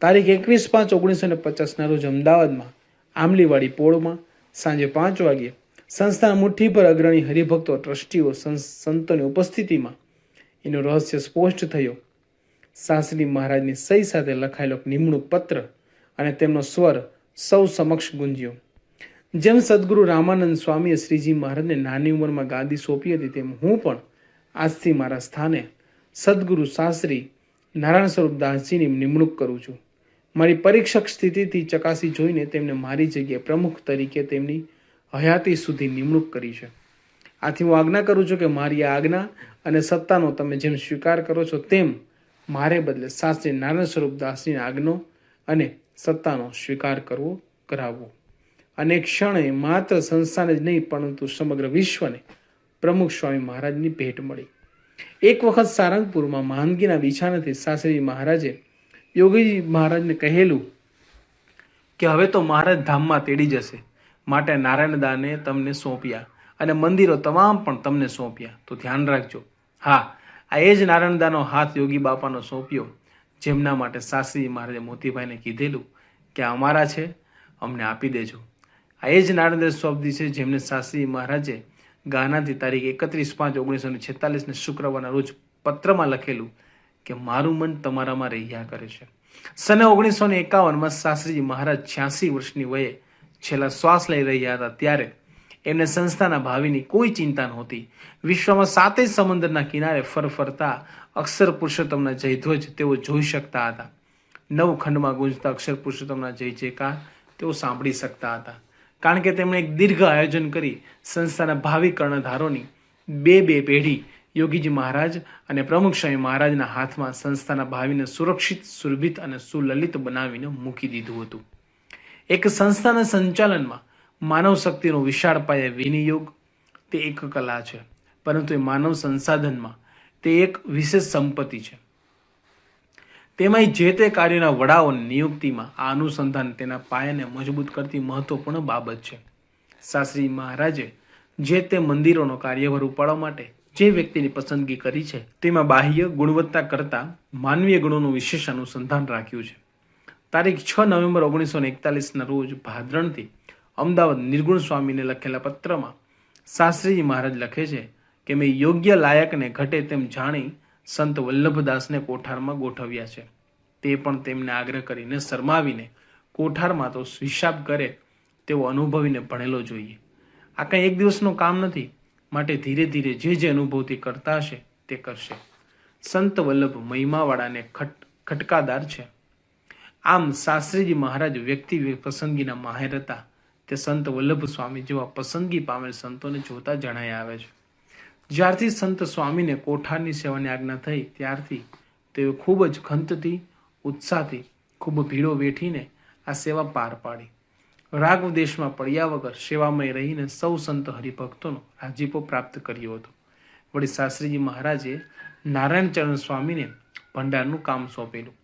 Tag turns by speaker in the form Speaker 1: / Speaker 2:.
Speaker 1: તારીખ 21/5/1950 રોજ અમદાવાદમાં આમલીવાડી પોળમાં સાંજે 5 વાગ્યે સંસ્થાના મુઠ્ઠી પર અગ્રણી હરિભક્તો, ટ્રસ્ટીઓ, સંતોની ઉપસ્થિતિમાં એનું રહસ્ય સ્પષ્ટ થયો. શાસ્ત્રી મહારાજની સહી સાથે લખાયેલો નિમણૂક પત્ર અને તેમનો સ્વર સૌ સમક્ષ ગુંજ્યો. જેમ સદગુરુ રામાનંદ સ્વામીએ શ્રીજી મહારાજને નાની ઉંમરમાં ગાદી સોંપી હતી, તેમ હું પણ આજથી મારા સ્થાને સદગુરુ શાસ્ત્રી નારાયણ સ્વરૂપ દાસજીની નિમણૂક કરું છું. મારી પરીક્ષક સ્થિતિથી ચકાસી જોઈને તેમને મારી જગ્યાએ પ્રમુખ તરીકે તેમની હયાતી સુધી નિમણૂક કરી છે. આથી હું આજ્ઞા કરું છું કે મારી આજ્ઞા અને સત્તાનો તમે જેમ સ્વીકાર કરો છો, તેમ મારે બદલે શાસ્ત્રી નારાયણ સ્વરૂપ દાસજીની આજ્ઞો અને સત્તાનો સ્વીકાર કરાવવો. અને ક્ષણે માત્ર સંસ્થાને જ નહીં, પરંતુ સમગ્ર વિશ્વને પ્રમુખ સ્વામી મહારાજની ભેટ મળી. એક વખત સારંગપુરમાં માંદગીના બિછાનાથી શાસ્ત્રીજી મહારાજે યોગીજી મહારાજને કહેલું કે હવે તો મહારાજ ધામમાં તેડી જશે, માટે નારાયણ દાને તમને સોંપ્યા અને મંદિરો તમામ પણ તમને સોંપ્યા, તો ધ્યાન રાખજો. હા, આ એ જ નારાયણ દાનો હાથ યોગી બાપાનો સોંપ્યો, જેમના માટે શાસ્ત્રીજી મહારાજે મોતીભાઈને કીધેલું કે અમારા છે, અમને આપી દેજો. આ એ જ નારાયણ સોંપદી છે, જેમને શાસ્ત્રીજી મહારાજે ગાનાથી તારીખ 31/5/1946 શુક્રવારના રોજ પત્રમાં લખેલું કે મારું મન તમારામાં રહ્યા કરે છે. સને 1951માં શાસ્ત્રીજી મહારાજ 86 વર્ષની વયે છેલ્લા શ્વાસ લઈ રહ્યા હતા, ત્યારે એમને સંસ્થાના ભાવિની કોઈ ચિંતા નહોતી. વિશ્વમાં 7 સમુદ્રના કિનારે ફરફરતા અક્ષર પુરુષોત્તમના જયધ્વજ તેઓ જોઈ શકતા હતા. 9 ખંડમાં ગુંજતા અક્ષર પુરુષોત્તમના જય જયકાર તેઓ સાંભળી શકતા હતા, કારણ કે તેમણે એક દીર્ઘ આયોજન કરી સંસ્થાના ભાવિ કર્ણધારોની બે પેઢી યોગીજી મહારાજ અને પ્રમુખ સ્વામી મહારાજના હાથમાં સંસ્થાના ભાવિને સુરક્ષિત, સુરભિત અને સુલલિત બનાવીને મૂકી દીધું હતું. એક સંસ્થાના સંચાલનમાં માનવ શક્તિનો વિશાળ પાયે વિનિયોગ તે એક કલા છે, પરંતુ એ માનવ સંસાધનમાં તે એક વિશેષ સંપત્તિ છે. તેમાં જે તે કાર્યોના વડાઓની નિયુક્તિમાં આ અનુસંધાન તેના પાયાને મજબૂત કરતી મહત્વપૂર્ણ બાબત છે. શાસ્ત્રી મહારાજે જે તે મંદિરોનો કાર્યભાર ઉપાડવા માટે જે વ્યક્તિની પસંદગી કરી છે, તેમાં બાહ્ય ગુણવત્તા કરતાં માનવીય ગુણોનું વિશેષ અનુસંધાન રાખ્યું છે. તારીખ 6 નવેમ્બર 1941ના રોજ ભાદરણથી અમદાવાદ નિર્ગુણ સ્વામીને લખેલા પત્રમાં શાસ્ત્રીજી મહારાજ લખે છે કે મેં યોગ્ય લાયકને ઘટે તેમ જાણી સંત વલ્લભદાસને કોઠારમાં ગોઠવ્યા છે. તે પણ તેમને આગ્રહ કરીને શરમાવીને કોઠારમાં તો હિસાબ કરે તેવો અનુભવીને ભણેલો જોઈએ. આ કંઈ એક દિવસનું કામ નથી, માટે ધીરે ધીરે જે અનુભવથી કરતા હશે તે કરશે. સંત વલ્લભ મહિમાવાળાને ખટકાદાર છે. આમ શાસ્ત્રીજી મહારાજ વ્યક્તિ પસંદગીના માહેર હતા. તે સંત વલ્લભ સ્વામી જેવા પસંદગી પામેલ સંતોને જોતા જણાઈ આવે છે. જ્યારથી સંત સ્વામીને કોઠારની સેવાની આજ્ઞા થઈ, ત્યારથી તેઓ ખૂબ જ ખંતથી, ઉત્સાહથી, ખૂબ ભીડો વેઠીને આ સેવા પાર પાડી. રાગ દેશમાં પડ્યા વગર સેવામય રહીને સૌ સંત હરિભક્તોનો રાજીપો પ્રાપ્ત કર્યો હતો. વળી શાસ્ત્રીજી મહારાજે નારાયણ ચરણ સ્વામીને ભંડારનું કામ સોંપેલું.